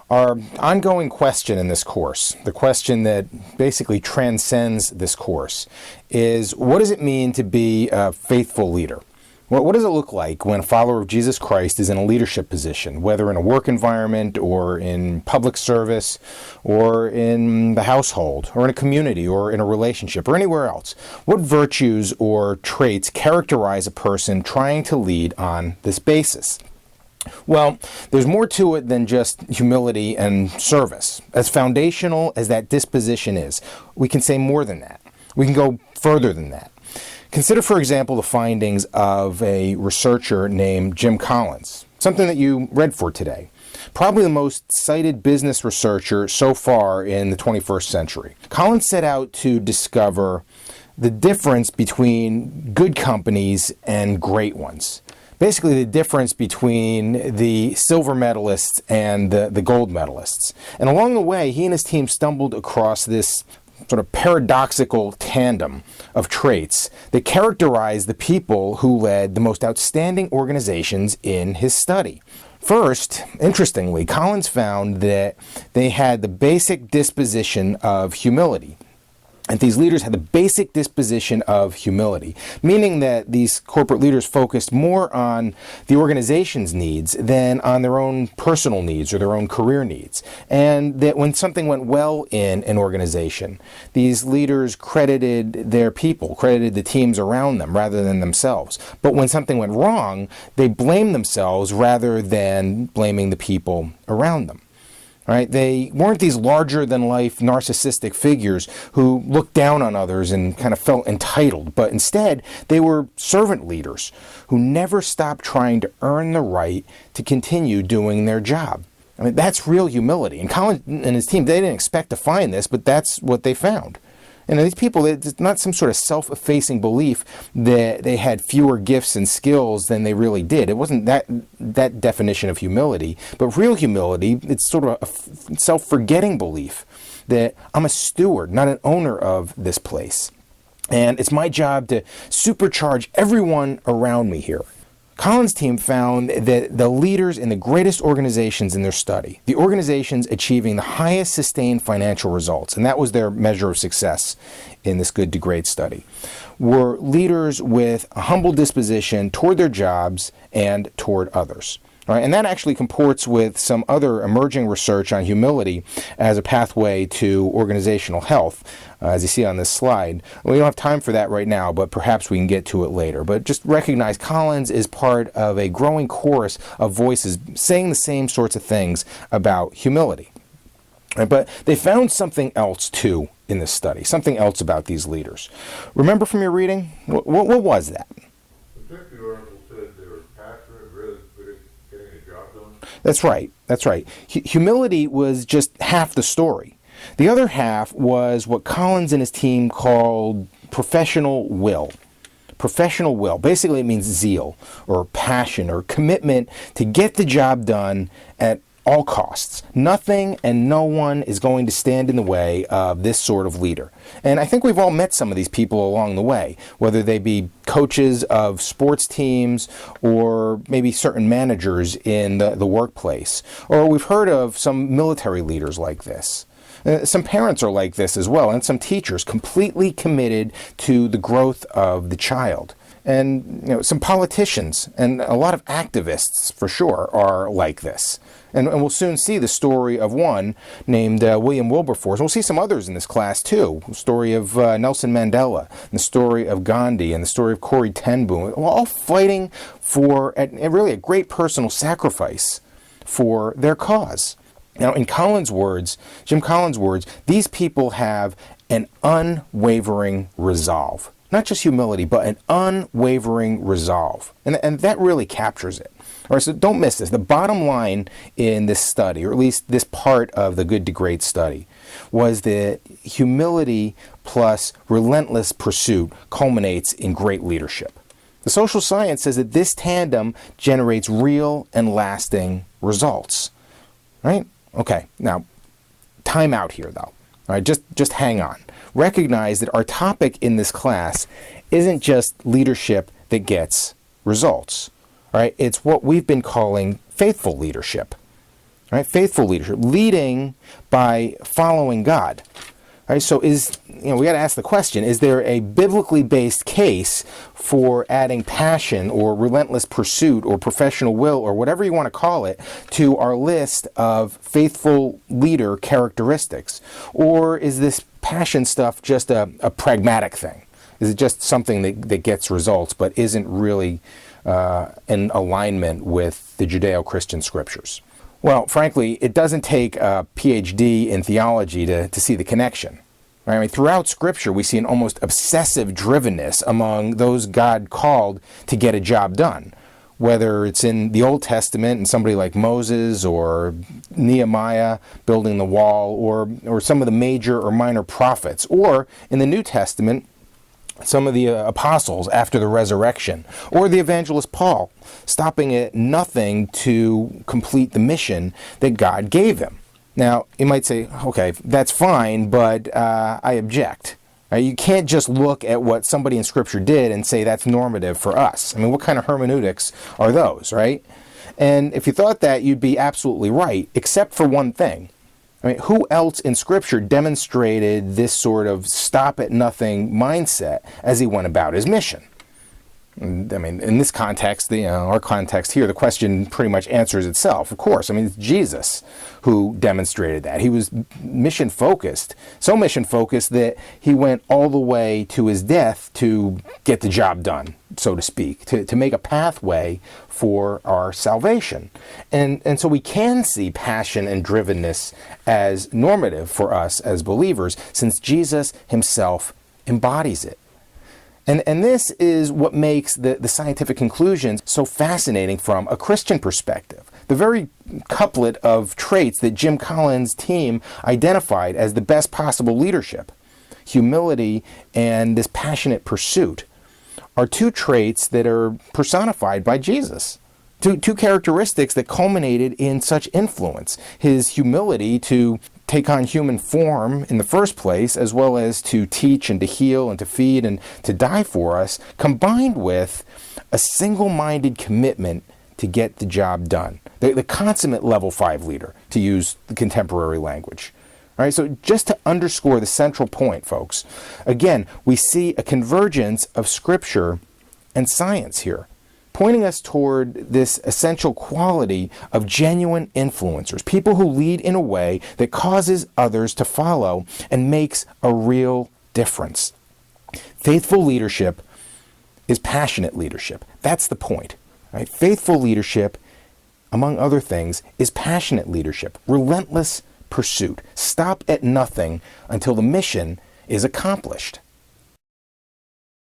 Our ongoing question in this course, the question that basically transcends this course, is what does it mean to be a faithful leader? What does it look like when a follower of Jesus Christ is in a leadership position, whether in a work environment or in public service or in the household or in a community or in a relationship or anywhere else? What virtues or traits characterize a person trying to lead on this basis? Well, there's more to it than just humility and service. As foundational as that disposition is, we can say more than that. We can go further than that. Consider, for example, the findings of a researcher named Jim Collins, something that you read for today. Probably the most cited business researcher so far in the 21st century. Collins set out to discover the difference between good companies and great ones. Basically, the difference between the silver medalists and the gold medalists. And along the way, he and his team stumbled across this sort of paradoxical tandem of traits that characterize the people who led the most outstanding organizations in his study. First, interestingly, Collins found that they had the basic disposition of humility. And these leaders had the basic disposition of humility, meaning that these corporate leaders focused more on the organization's needs than on their own personal needs or their own career needs. And that when something went well in an organization, these leaders credited their people, credited the teams around them rather than themselves. But when something went wrong, they blamed themselves rather than blaming the people around them. Right? They weren't these larger-than-life narcissistic figures who looked down on others and kind of felt entitled, but instead they were servant leaders who never stopped trying to earn the right to continue doing their job. I mean, that's real humility. And Colin and his team, they didn't expect to find this, but that's what they found. And these people, it's not some sort of self-effacing belief that they had fewer gifts and skills than they really did. It wasn't that definition of humility. But real humility, it's sort of a self-forgetting belief that I'm a steward, not an owner of this place. And it's my job to supercharge everyone around me here. Collins' team found that the leaders in the greatest organizations in their study, the organizations achieving the highest sustained financial results, and that was their measure of success in this good to great study, were leaders with a humble disposition toward their jobs and toward others. Right, and that actually comports with some other emerging research on humility as a pathway to organizational health, as you see on this slide. We don't have time for that right now, but perhaps we can get to it later. But just recognize Collins is part of a growing chorus of voices saying the same sorts of things about humility. Right, but they found something else, too, in this study, something else about these leaders. Remember from your reading? What was that? That's right. Humility was just half the story. The other half was what Collins and his team called professional will. Professional will. Basically, it means zeal or passion or commitment to get the job done at all costs. Nothing and no one is going to stand in the way of this sort of leader. And I think we've all met some of these people along the way, whether they be coaches of sports teams or maybe certain managers in the workplace. Or we've heard of some military leaders like this. Some parents are like this as well, and some teachers completely committed to the growth of the child. And some politicians and a lot of activists, for sure, are like this. And we'll soon see the story of one named William Wilberforce. We'll see some others in this class, too. The story of Nelson Mandela, and the story of Gandhi, and the story of Corrie ten Boom, all fighting for really a great personal sacrifice for their cause. Now, in Collins' words, Jim Collins' words, these people have an unwavering resolve. Not just humility, but an unwavering resolve. And that really captures it. All right, so don't miss this. The bottom line in this study, or at least this part of the Good to Great study, was that humility plus relentless pursuit culminates in great leadership. The social science says that this tandem generates real and lasting results. Right? Okay, now, time out here, though. All right, just hang on. Recognize that our topic in this class isn't just leadership that gets results. All right, it's what we've been calling faithful leadership. right? Faithful leadership, leading by following God. Right, so we got to ask the question, is there a biblically based case for adding passion or relentless pursuit or professional will or whatever you want to call it to our list of faithful leader characteristics? Or is this passion stuff just a pragmatic thing? Is it just something that gets results but isn't really in alignment with the Judeo-Christian scriptures? Well, frankly, it doesn't take a PhD in theology to see the connection. Right? I mean, throughout Scripture, we see an almost obsessive drivenness among those God called to get a job done. Whether it's in the Old Testament and somebody like Moses or Nehemiah building the wall, or some of the major or minor prophets, or in the New Testament, some of the apostles after the resurrection, or the evangelist Paul, stopping at nothing to complete the mission that God gave him. Now, you might say, okay, that's fine, but I object. You can't just look at what somebody in Scripture did and say that's normative for us. I mean, what kind of hermeneutics are those, right? And if you thought that, you'd be absolutely right, except for one thing. I mean, who else in Scripture demonstrated this sort of stop-at-nothing mindset as he went about his mission? I mean, in this context, our context here, the question pretty much answers itself. Of course, I mean, it's Jesus who demonstrated that. He was mission-focused, so mission-focused that he went all the way to his death to get the job done, so to speak, to make a pathway for our salvation. And so we can see passion and drivenness as normative for us as believers, since Jesus himself embodies it. And this is what makes the scientific conclusions so fascinating from a Christian perspective. The very couplet of traits that Jim Collins' team identified as the best possible leadership, humility and this passionate pursuit, are two traits that are personified by Jesus. Two characteristics that culminated in such influence. His humility to take on human form in the first place, as well as to teach and to heal and to feed and to die for us, combined with a single-minded commitment to get the job done. The consummate level 5 leader, to use the contemporary language. All right, so just to underscore the central point, folks, again, we see a convergence of Scripture and science here, pointing us toward this essential quality of genuine influencers, people who lead in a way that causes others to follow and makes a real difference. Faithful leadership is passionate leadership. That's the point. Right? Faithful leadership, among other things, is passionate leadership, relentless pursuit. Stop at nothing until the mission is accomplished.